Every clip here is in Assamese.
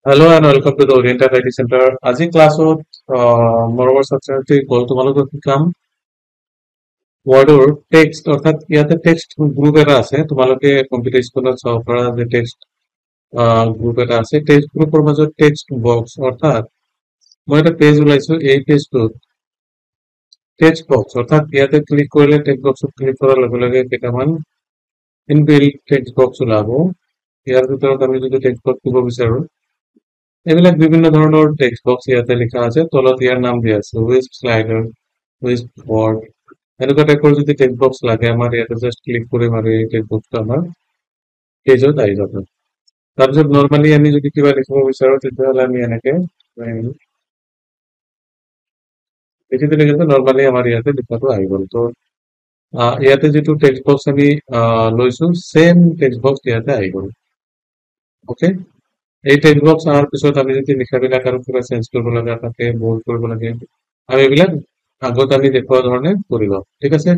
Hello and welcome to the Oriental IT Center. আজি ক্লাছত মৰমৰ ছাত্ৰ-ছাত্ৰী গ'ল তোমালোকক শিকাম ৱৰ্ডৰ টেক্সট অৰ্থাৎ ইয়াতে টেক্সট গ্ৰুপ এটা আছে তোমালোকে কম্পিউটাৰ স্কুলত চাব পৰা যে টেক্সট গ্ৰুপ এটা আছে টেক্সট গ্ৰুপৰ মাজত টেক্সট বক্স অৰ্থাৎ মই এটা পেজ ওলাইছো এই পেজটোত টেক্সট বক্স অৰ্থাৎ ইয়াতে ক্লিক কৰিলে টেক্সট বক্সত ক্লিক কৰাৰ লগে লগে কেইটামান ইনবিল্ট টেক্সট বক্স ওলাব ইয়াৰ ভিতৰত আমি যদি টেক্সট বক্স দিব বিচাৰো এইবিলাক বিভিন্ন ধৰণৰ টেক্সট বক্স ইয়াতে লিখা আছে তলত ইয়াৰ নাম দিয়া আছে wisp slider wisp board এনেকুৱা টাইপৰ যদি টেক্সট বক্স লাগে আমাৰ ইয়াতে জাষ্ট ক্লিক কৰিম আৰু এই টেক্সট বক্সটো আমাৰ পেজত আহি যাব তাৰপিছত নৰ্মালি আমি যদি কিবা লিখিব বিচাৰো তেতিয়াহ'লে আমি এনেকে লিখি দিলে কিন্তু নৰ্মালি আমাৰ ইয়াতে লিখাটো আহি গ'ল তো ইয়াতে যিটো টেক্সট বক্স আমি লৈছো সেম টেক্সট বক্স ইয়াতে আহি গ'ল ওকে এই টেক্সট বক্স অহাৰ পিছত আমি যদি লিখাবিলাক আৰু কিবা চেঞ্জ কৰিব লগা থাকে বোল্ড কৰিব লাগে আমি এইবিলাক আগত আমি দেখুওৱা ধৰণে কৰি লওঁ ঠিক আছে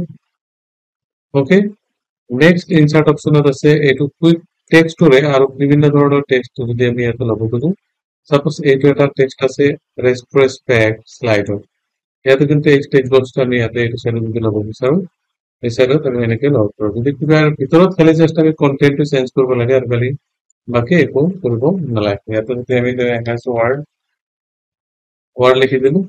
ওকে নেক্সট ইনচাৰ্ট অপশ্যনত আছে এইটো কুইক টেক্সটৰে আৰু বিভিন্ন ধৰণৰ টেক্সট যদি আমি ইয়াতে ল'ব খোজো সাপোজ এইটো এটা টেক্সট আছে ৰেষ্ট্ৰেসপেক্ট স্লাইডৰ ইয়াতে কিন্তু এই টেক্সট বক্সটো আমি ইয়াতে এইটো চাইডত যদি ল'ব বিচাৰো এই চাইডত আমি এনেকে ল'ব পাৰোঁ যদি কিবা ভিতৰত খালি জাষ্ট আমি কন্টেন্টটো চেঞ্জ কৰিব লাগে আৰু খালি বাকি একো কৰিব নালাগে ইয়াতে যদি আমি এনহান্স ৱাৰ্ড লিখি দিলো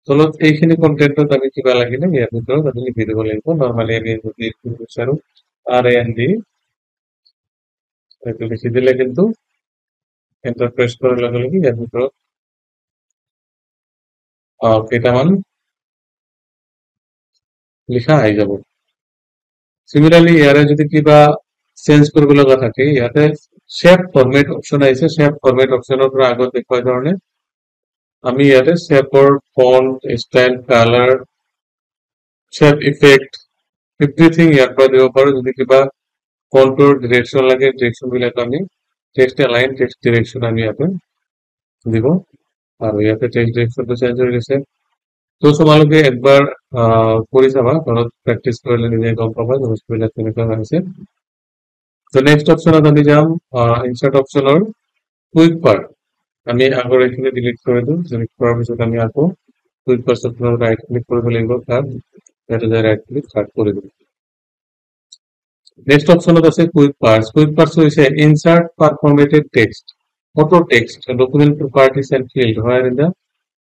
তলত এইখিনি কন্টেন্টত আমি কিবা লাগিলে ইয়াৰ ভিতৰত আমি লিখি দিব লাগিব নৰ্মালি আমি যদি বিচাৰো R-A-N-D এইটো লিখি দিলে কিন্তু এন্টাৰ প্ৰেছ কৰাৰ লগে লগে ইয়াৰ ভিতৰত কেইটামান লিখা আহি যাব সিমিলাৰলি ইয়াৰে যদি কিবা চেঞ্জ কৰিব লগা থাকে ইয়াতে শেপ ফৰমেট অপশ্যন আহিছে শেপ ফৰমেট অপশ্যনৰ পৰা আগত দেখুওৱা ধৰণে আমি ইয়াতে শেপৰ font style colour shape effect everything ইয়াৰ পৰা দিব পাৰো যদি কিবা ফন্টৰ ডিৰেকশ্যন লাগে ডিৰেকশ্যন বিলাক আমি টেক্সট এলাইন টেক্সট ডিৰেকশ্যন আমি ইয়াতে দিব আৰু ইয়াতে টেক্সট ডিৰেকশ্যনটো চেঞ্জ হৈ গৈছে তো তোমালোকে একবাৰ কৰি চাবা ঘৰত প্ৰেক্টিচ কৰিলে নিজে গম পাবা যে বস্তুবিলাক কেনেকুৱা হৈছে তো নেক্সট অপশ্যনত আমি যাম ইনচাৰ্ট অপশ্যনৰ কুইক পাৰ্ট আমি আগৰ এইখিনি ডিলিট কৰি দিওঁ ডিলিট কৰাৰ পিছত আমি আকৌ কুইক পাৰ্ট অপশ্যনত ৰাইট ক্লিক কৰিব লাগিব তাত ইয়াতে যাই ৰাইট ক্লিক কাট কৰি দিম নেক্সট অপশ্যনত আছে কুইক পাৰ্টছ হৈছে insert preformatted text auto text document properties and field where in the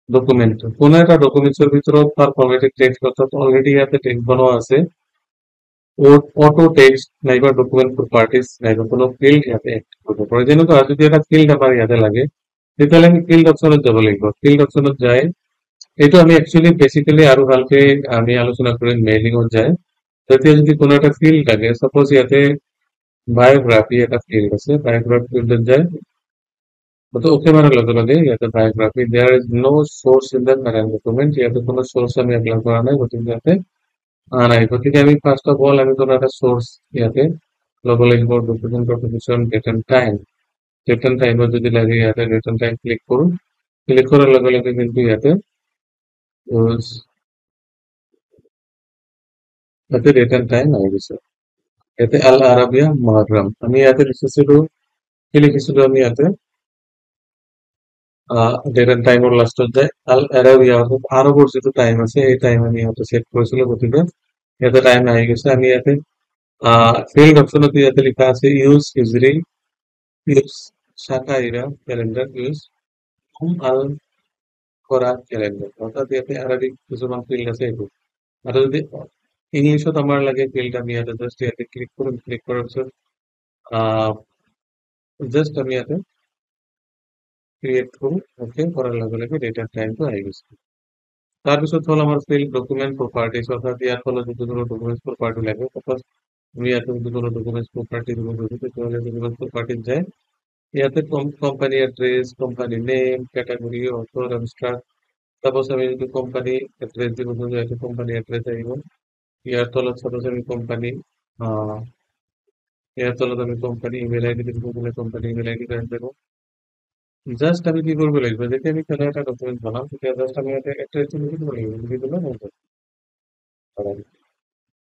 document কোনো এটা ডকুমেন্টছৰ ভিতৰত পাৰফৰ্মেটেড টেক্সট অৰ্থাৎ অলৰেডি ইয়াতে টেক্সট বনোৱা আছে অটো টেক্সট নাইবা ডকুমেন্ট প্ৰপাৰ্টিজ নাইবা কোনো ফিল্ড ইয়াতে এক্টিভ কৰিব পাৰে যেনেকুৱা যদি এটা ফিল্ড আমাৰ ইয়াতে লাগে তেতিয়াহ'লে আমি ফিল্ড অপশ্যনত যাব লাগিব ফিল্ড অপশ্যনত যাই এইটো আমি একচুৱেলি বেসিক্যালি আৰু ভালকে আমি আলোচনা কৰিম মেইলিঙত যায় তেতিয়া যদি কোনো এটা ফিল্ড লাগে সাপোজ ইয়াতে বায়োগ্ৰাফি এটা ফিল্ড আছে বায়োগ্ৰাফি ফিল্ডত যায় তো ওকে মারার লগে লগে ইয়াতে biography there is no source in the current document ইয়াতে কোনো সোর্স আমি অ্যাপ্লাই করা নাই গতিকে ইয়াতে নাই গতিকে আমি ফার্স্ট অফ অল আমি কোনো একটা সোর্স ইয়াতে লব লাগিব document proposition date and time date and টাইমত যদি লাগে ইয়াতে date and time click click ক্লিক করার লগে লগে কিন্তু ইয়াতে ডেট এন্ড টাইম আহি গৈছে ইয়াতে আল আরাবিয়া মুহাররম আমি ইয়াতে লিখিছিলো কি লিখিছিলো আমি ইয়াতে ডেট এন্ড টাইমৰ লাষ্টত যায় আল আৰাবিয়া আৰবৰ যিটো টাইম আছে এই টাইম আমি ইয়াতে ছেট কৰিছিলো গতিকে ইয়াতে টাইম আহি গৈছে আমি ইয়াতে ফিল্ড অপশ্যনত ইয়াতে লিখা আছে ইউজ হিজৰি ইউজ শাকাইৰা ক্যালেন্ডাৰ ইউজ আল কৰা ক্যালেন্ডাৰ অৰ্থাৎ ইয়াতে আৰবিক কিছুমান ফিল্ড আছে এইটো আৰু যদি ইংলিছত আমাৰ লাগে ফিল্ড আমি ইয়াতে জাষ্ট ইয়াতে ক্লিক কৰিম ক্লিক কৰাৰ পিছত জাষ্ট আমি ইয়াতে ক্ৰিয়েট কৰোঁ ওকে কৰাৰ লগে লগে ডেট এন্ড টাইমটো আহি গৈছে তাৰপিছত হ'ল আমাৰ ফিল্ড ডকুমেন্ট প্ৰপাৰ্টিজ অৰ্থাৎ ইয়াৰ ফলত যদি কোনো ডকুমেন্টছ প্ৰপাৰ্টি লাগে সাপোজ আমি ইয়াতে যদি কোনো ডকুমেন্টছ প্ৰপাৰ্টি দিব খুজিছো তেতিয়াহ'লে ডকুমেন্টছ প্ৰপাৰ্টিত যায় ইয়াতে company address company name category author abstract suppose আমি যদি কোম্পানী এড্ৰেছ দিব খুজিছো ইয়াতে কোম্পানী এড্ৰেছ আহিব ইয়াৰ তলত সাপোজ আমি কোম্পানী ইয়াৰ তলত আমি কোম্পানী ইমেইল আইডি দিব খুজিলে কোম্পানী ইমেইল আইডি যাব জাস্ট আমি কি করবো লাগবে যেতিয়া আমি কোনো একটা ডকুমেন্ট বানাম তেতিয়া জাস্ট আমি ইয়াতে এড্রেসটো লিখি দিব লাগিব লিখি দিলে হৈ যাব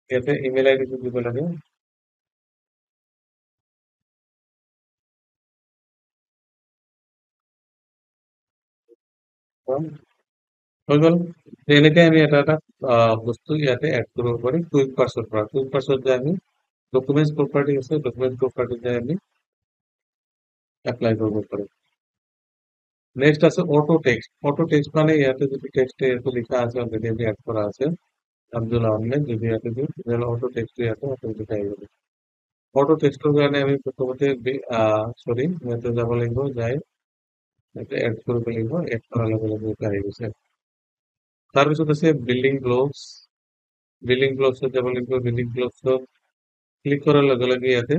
ইয়াতে ইমেইল আইডিটো দিব লাগে দিলাম হৈ গ'ল এনেকৈ আমি এটা এটা বস্তু ইয়াতে এড কৰিব পাৰিম কুইক পাৰ্চৰ পৰা কুইক পাৰ্চত যে আমি ডকুমেন্টস প্ৰপাৰ্টি আছে ডকুমেন্ট প্ৰপাৰ্টি যে আমি এপ্লাই কৰিব পাৰিম নেক্সট আছে অটো টেক্সট মানে ইয়াতে যদি টেক্সট ইয়াতে লিখা আছে অলরেডি আমি এড করা আছে আব্দুল আহমেদ যদি ইয়াতে দিই তাহলে অটো টেক্সট ইয়াতে অটোমেটিক আহি যাবে অটো টেক্সটৰ কাৰণে আমি প্ৰথমতে সৰি ইয়াতে যাব লাগিব যাই ইয়াতে এড কৰিব লাগিব এড কৰাৰ লগে লগে এটা আহি গৈছে তাৰপিছত আছে বিল্ডিং ব্লকছত যাব লাগিব বিল্ডিং ব্লকছত ক্লিক কৰাৰ লগে লগে ইয়াতে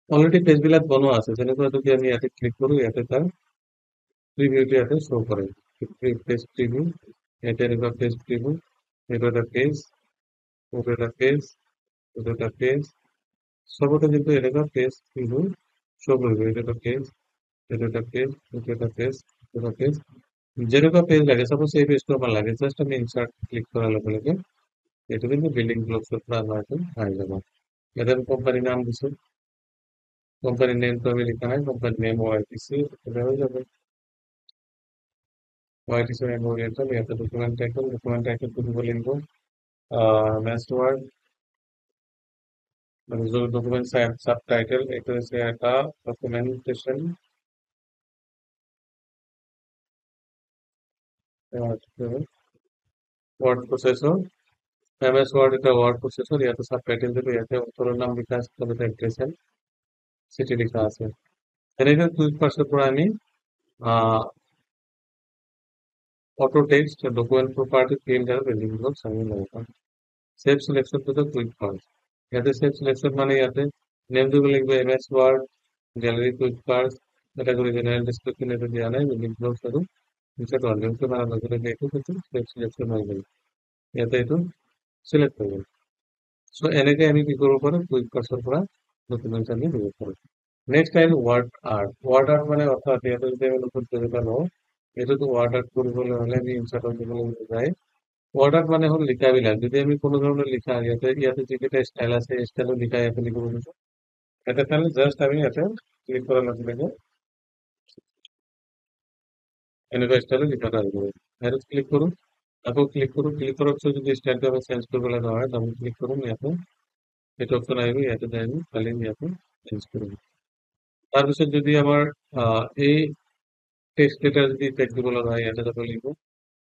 অলৰেডি পেজবিলাক বনোৱা আছে যেনেকৈ যদি আমি ইয়াতে ক্লিক কৰো ইয়াতে তাৰ প্ৰিভিউটি ইয়াতে শো কৰে পেজ প্ৰিভিউ এটা এনেকুৱা পেজ প্রিভিউ এটা একটা পেজ ওটা একটা পেজ ওটা একটা পেজ সবটা কিন্তু এনেকুৱা পেজ প্রিভিউ শো করবে এটা একটা পেজ এটা একটা পেজ এটা একটা পেজ এটা পেজ যেনেকুৱা পেজ লাগে সাপোজ এই পেজটো আমাৰ লাগে জাস্ট আমি ইনসাৰ্ট ক্লিক কৰাৰ লগে লগে এটা কিন্তু বিল্ডিং ব্লকসৰ পৰা আমাৰ এইটো আহি যাব ইয়াতে কোম্পানী নাম দিছো কোম্পানি নেম তো আমি লিখা নাই কোম্পানি নেম ওআইটিসি এটা হয়ে যাবে ওআইটিসি মেমোরিয়াল ইয়াতে ডকুমেন্ট টাইটেল দিব লিখব নেক্সট ওয়ার্ড মানে जो डॉक्यूमेंट सबटाइटल এটা হচ্ছে একটা documentation word processor MS word এটা ওয়ার্ড প্রসেসর ইয়াতে সাবটাইটেল দেবে ইয়াতে অথরের নাম লেখা আছে তবে অ্যাড্রেস সিটি লেখা আছে এনেকে কুইক পার্সের পর আমি auto text document property field আর বিল্ডিং ব্লকস আমি নেব save selection to the quick parts ইয়াতে সেভ সিলেকশন মানে ইয়াতে নেম দিব লিখবে MS Word gallery quick parts এটা করে জেনারেল ডেসক্রিপশন এটা দেওয়া নাই বিল্ডিং ব্লকস আর ইনসার্ট অডিয়েন্স বানানো করে দেখো কিন্তু সেভ সিলেকশন হয়ে গেল ইয়াতে এটা সিলেক্ট হয়ে গেল সো এনেকে আমি কি করব পরে কুইক পার্সের পর ডকুমেন্ট আমি দিব পারব নেক্সট টাইম ওয়ার্ড আর্ট মানে অর্থাৎ ইয়াতে যদি আমি নতুন পেজ বানাবো এটা তো ওয়ার্ড আর্ট কৰিবলৈ হলে আমি ইনসার্ট দিবলৈ যায় ওয়ার্ড আর্ট মানে হল লিখাবিলাক যদি আমি কোনো ধরনের লিখা ইয়াতে যেটা স্টাইল আছে স্টাইল লিখা ইয়াতে লিখব কিন্তু এটা তাহলে জাস্ট আমি ইয়াতে ক্লিক করার লগে লগে এনেকুৱা স্টাইলে লিখাটা আহিব আৰু ক্লিক কৰো আকৌ ক্লিক কৰো ক্লিক কৰাৰ পিছত যদি স্টাইলটো আমি চেঞ্জ কৰিব লগা হয় ডাবল ক্লিক কৰিম ইয়াতে এইটো অপশ্যন আহিব ইয়াতে যাই আমি খালি ইয়াতে চেঞ্জ কৰিম তাৰপিছত যদি আমাৰ এই টেক্সট এটা যদি ইফেক্ট দিব লগা হয় ইয়াতে যাব লাগিব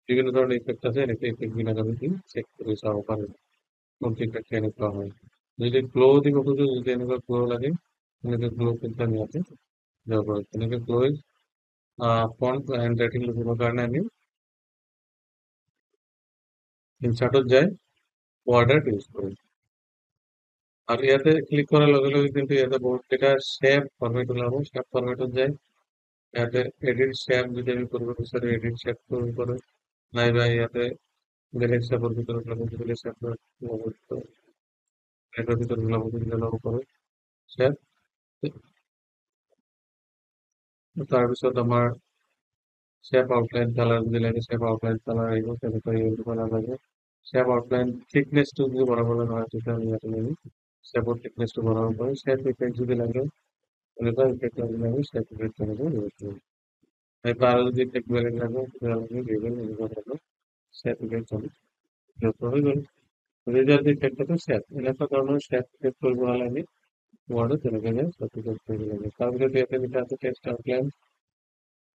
বিভিন্ন ধরনের ইফেক্ট আছে এনেকে ইফেক্ট বিলাক আমি চেক করে চাব পাৰো কোনটো ইফেক্ট কেনেকুৱা হয় যদি গ্লো দিব খোজো যদি এনেকুৱা গ্লো লাগে এনেকে গ্লো কিন্তু আমি ইয়াতে যাব পাৰো এনেকে গ্লো ফন্ট হ্যান্ড ৰাইটিং লিখিবৰ কাৰণে আমি ইনসার্টত যাই ওয়ার্ড আর্ট ইউজ করি আর ইয়াতে ক্লিক করার লগে লগে কিন্তু ইয়াতে বহুত কেইটা শেপ ফরম্যাট ওলাব শেপ ফরম্যাটত যাই ইয়াতে এডিট শেপ যদি আমি কৰিব বিচাৰো এডিট শেপ কৰিব পাৰো নাইবা ইয়াতে বেলেগ শেপৰ ভিতৰত ল'ব বেলেগ শেপৰ এটাৰ ভিতৰে ল'ব খুজিলে ল'ব পাৰো শেপ তাৰপিছত আমাৰ শেপ আউটলাইন কালাৰ যদি লাগে শেপ আউটলাইন কালাৰ আহিব তেনেকৈ ইউজ কৰিব নালাগে শেপ আউটলাইন থিকনেছটো যদি বঢ়াবলৈ নহয় তেতিয়া আমি ইয়াতে আমি শেপৰ থিকনেছটো বঢ়াব পাৰো শেপ ইফেক্ট যদি লাগে এনেকুৱা ইফেক্ট লাগিলে আমি শেপ ইফেক্ট তেনেকৈ ইউজ কৰিম তাৰ যদি ইফেক্ট বেলেগ লাগে তেতিয়াহ'লে আমি গুগল এনেকুৱা ধৰণৰ শেপ ইফেক্ট আমি ইউজ হৈ গ'ল ৰেজাল্ট ইফেক্টটাকে শেপ এনেকুৱা ধৰণৰ শেপ ইফেক্ট কৰিব হ'লে আমি ওয়াৰ্ডে তেনেকৈ যায় শেপ ইফেক্ট কৰিব লাগে তাৰপিছত ইয়াতে লিখা আছে টেক্সট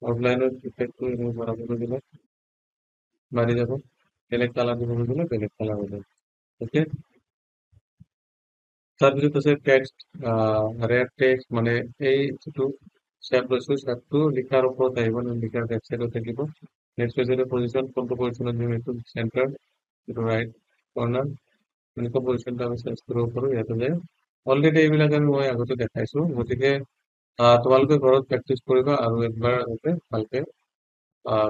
আউটলাইনৰ ইফেক্টটো এনেকৈ বঢ়াবলৈ দিলে বাঢ়ি যাব বেলেগ কালাৰ দিব দিলে বেলেগ কালাৰ হৈ যাব ওকে তাৰপিছত আছে টেক্সট ৰেড টেক্সট মানে এই যিটো শেপ লৈছো শেপটো লিখাৰ ওপৰত আহিব লিখাৰ বেক চাইডত থাকিব নেক্সট পেজৰ পজিশ্যন কোনটো পজিশ্যনত দিম এইটো চেণ্টাৰ এইটো ৰাইট কৰ্নাৰ এনেকুৱা পজিশ্যনটো আমি চেঞ্জ কৰিব পাৰো ইয়াতে যায় অলৰেডি এইবিলাক মই আগতে দেখাইছো গতিকে তোমালোকে ঘৰত প্ৰেক্টিচ কৰিবা আৰু একবাৰ আগতে ভালকে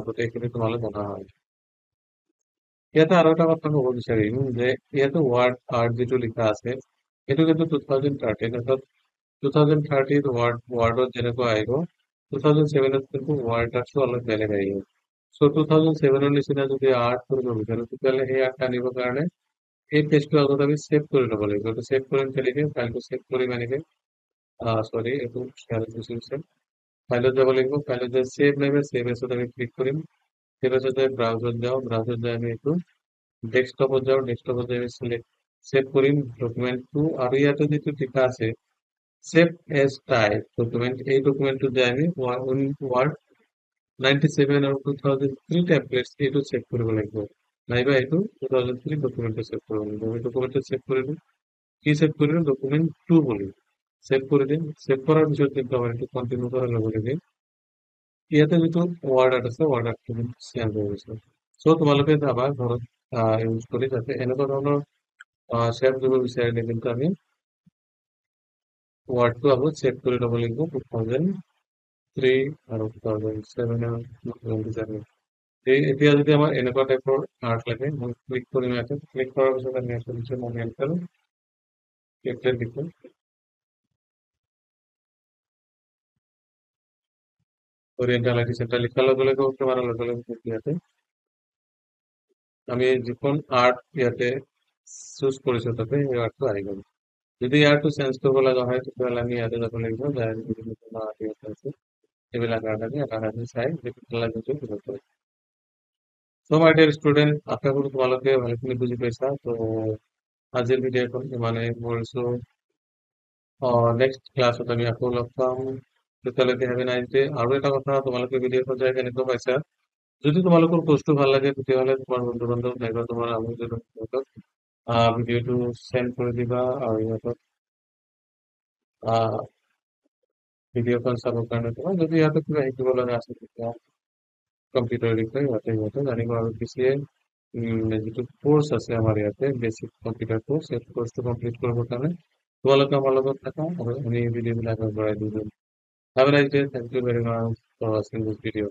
গোটেইখিনি তোমালোকে জনা হয় ইয়াতে আৰু এটা কথা ক'ব বিচাৰিম যে ইয়াতে ওয়াৰ্ড আৰ্ট যেটো লিখা আছে এইটো কিন্তু 2013 অৰ্থাৎ 2030 ওয়াৰ্ডত যেনেকুৱা আহিব 2007 কিন্তু ওয়াৰ্ড আৰ্টটো অলপ বেলেগ আহিব সো 2007 নিচিনা যদি আৰ্ট কৰিব বিচাৰো তেতিয়াহ'লে সেই আৰ্ট আনিবৰ কাৰণে এই পেজটো আগত আমি সেভ কৰি ল'ব লাগিব এইটো সেভ কৰিম কেনেকে ফাইলটো সেভ কৰিম এনেকে সৰি এইটো শ্বেয়াৰ কৰিছে ফাইলত যাব লাগিব, ফাইলত যাই সেভ নেবে, সেভ এছত আমি ক্লিক কৰিম, সেভ এছত যাই ব্ৰাউজত যাওঁ, ব্ৰাউজত যাই আমি এইটো ডেস্কটপত যাওঁ, ডেস্কটপত যাই আমি সেভ কৰিম ডকুমেন্টটো, আৰু ইয়াতে যিটো লিখা আছে সেভ এজ টাইপ ডকুমেন্ট, এই ডকুমেন্টটো যাই আমি ওয়ার্ড 97 আৰু 2003 টেমপ্লেটছ এইটো চেভ কৰিব লাগিব, নাইবা এইটো 2003 ডকুমেন্টটো চেভ কৰিব লাগিব। আমি ডকুমেন্টটো চেভ কৰিলো, কি চেভ কৰিলো, ডকুমেন্ট 2 বুলি চেভ কৰি দিম। চেভ কৰাৰ পিছত কিন্তু আমাৰ এইটো কন্টিনিউ কৰাৰ লগে লগে ইয়াতে যিটো ৱাৰ্ড আৰ্ট আছে, ৱাৰ্ড আৰ্টটো কিন্তু চেঞ্জ হৈ গৈছে। চ' তোমালোকে যাবা ঘৰত ইউজ কৰি, যাতে এনেকুৱা ধৰণৰ চেভ দিব বিচাৰিলে কিন্তু আমি ৱাৰ্ডটো আকৌ চেভ কৰি ল'ব লাগিব 2003 আৰু 2007 এতিয়া যদি আমাৰ এনেকুৱা টাইপৰ আৰ্ট লাগে, মই ক্লিক কৰিম ইয়াতে, ক্লিক কৰাৰ পিছত আমি ইয়াতে দিছোঁ মমেণ্টেল টেমপ্লেট দিছোঁ, অৰিয়েণ্টাল আৰ্ট চেণ্টাৰ লিখাৰ লগে লগে ওকে মাৰাৰ লগে লগে ইয়াতে আমি যিখন আৰ্ট ইয়াতে চুজ কৰিছোঁ তাতে সেই আৰ্টটো আহি গ'ল। যদি ইয়াৰটো চেঞ্জ কৰিব লগা হয় তেতিয়াহ'লে আমি ইয়াতে যাব লাগিব, বিভিন্ন ধৰণৰ আৰ্ট ইয়াতে আছে, সেইবিলাক আৰ্ট আমি এটা চাই যিটো দিব পাৰোঁ। চ' মাই ডিয়াৰ ষ্টুডেণ্ট, আশা কৰোঁ তোমালোকে ভালখিনি বুজি পাইছা। তো আজিৰ ভিডিঅ'খন ইমানেই কৰিছোঁ, নেক্সট ক্লাছত আমি আকৌ লগ পাম, তেতিয়ালৈকে হেভ এ নাইচ ডে। আৰু এটা কথা, তোমালোকে ভিডিঅ'খন চাই কেনেকুৱা পাইছা, যদি তোমালোকৰ কোৰ্চটো ভাল লাগে তেতিয়াহ'লে তোমাৰ বন্ধু বান্ধৱ নাইবা তোমাৰ আমোদজনক সিহঁতক ভিডিঅ'টো চেণ্ড কৰি দিবা, আৰু সিহঁতক ভিডিঅ'খন চাবৰ কাৰণে তোমাৰ যদি সিহঁতক কিবা শিকিব লগা আছে তেতিয়া কম্পিউটাৰ বিষয়ে সিহঁতে জানিব। আৰু পিছে যিটো কোৰ্স আছে আমাৰ ইয়াতে বেসিক কম্পিউটাৰ কোৰ্স, এই কোৰ্সটো কমপ্লিট কৰিবৰ কাৰণে তোমালোকে আমাৰ লগত থাকা আৰু আমি ভিডিঅ'বিলাক আগবঢ়াই দিম। Have a nice day. Thank you very much for watching this video.